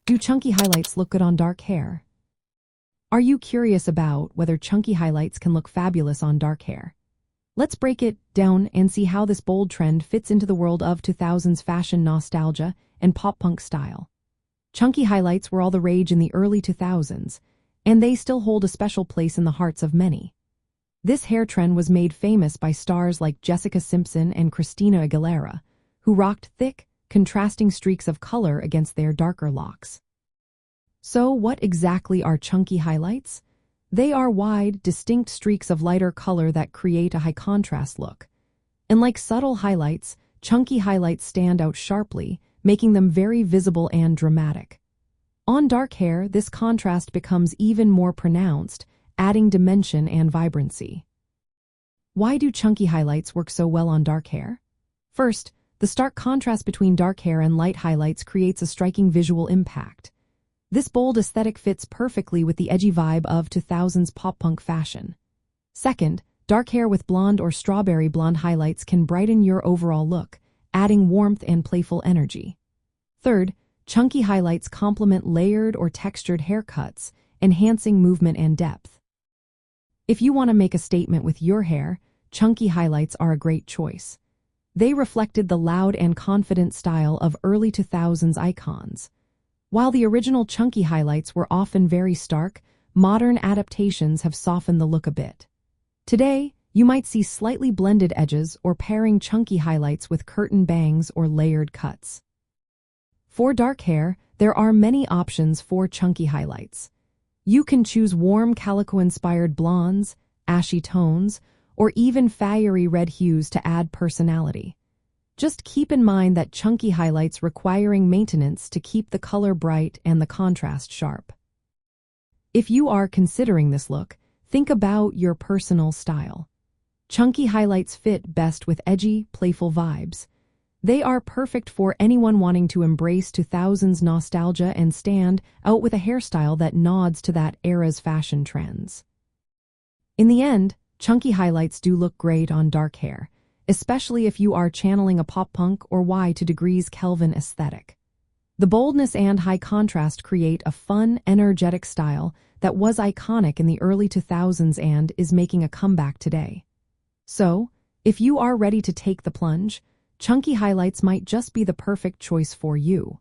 Do chunky highlights look good on dark hair? Are you curious about whether chunky highlights can look fabulous on dark hair? Let's break it down and see how this bold trend fits into the world of 2000s fashion nostalgia and pop-punk style. Chunky highlights were all the rage in the early 2000s, and they still hold a special place in the hearts of many. This hair trend was made famous by stars like Jessica Simpson and Christina Aguilera, who rocked thick, contrasting streaks of color against their darker locks. So what exactly are chunky highlights? They are wide, distinct streaks of lighter color that create a high-contrast look. And like subtle highlights, chunky highlights stand out sharply, making them very visible and dramatic. On dark hair, this contrast becomes even more pronounced, adding dimension and vibrancy. Why do chunky highlights work so well on dark hair? First, the stark contrast between dark hair and light highlights creates a striking visual impact. This bold aesthetic fits perfectly with the edgy vibe of 2000s pop-punk fashion. Second, dark hair with blonde or strawberry blonde highlights can brighten your overall look, adding warmth and playful energy. Third, chunky highlights complement layered or textured haircuts, enhancing movement and depth. If you want to make a statement with your hair, chunky highlights are a great choice. They reflected the loud and confident style of early 2000s icons. While the original chunky highlights were often very stark, modern adaptations have softened the look a bit. Today, you might see slightly blended edges or pairing chunky highlights with curtain bangs or layered cuts. For dark hair, there are many options for chunky highlights. You can choose warm calico-inspired blondes, ashy tones, or even fiery red hues to add personality. Just keep in mind that chunky highlights requiring maintenance to keep the color bright and the contrast sharp. If you are considering this look, think about your personal style. Chunky highlights fit best with edgy, playful vibes. They are perfect for anyone wanting to embrace 2000s nostalgia and stand out with a hairstyle that nods to that era's fashion trends. In the end, chunky highlights do look great on dark hair, especially if you are channeling a pop-punk or Y2 Kelvin aesthetic. The boldness and high contrast create a fun, energetic style that was iconic in the early 2000s and is making a comeback today. So, if you are ready to take the plunge, chunky highlights might just be the perfect choice for you.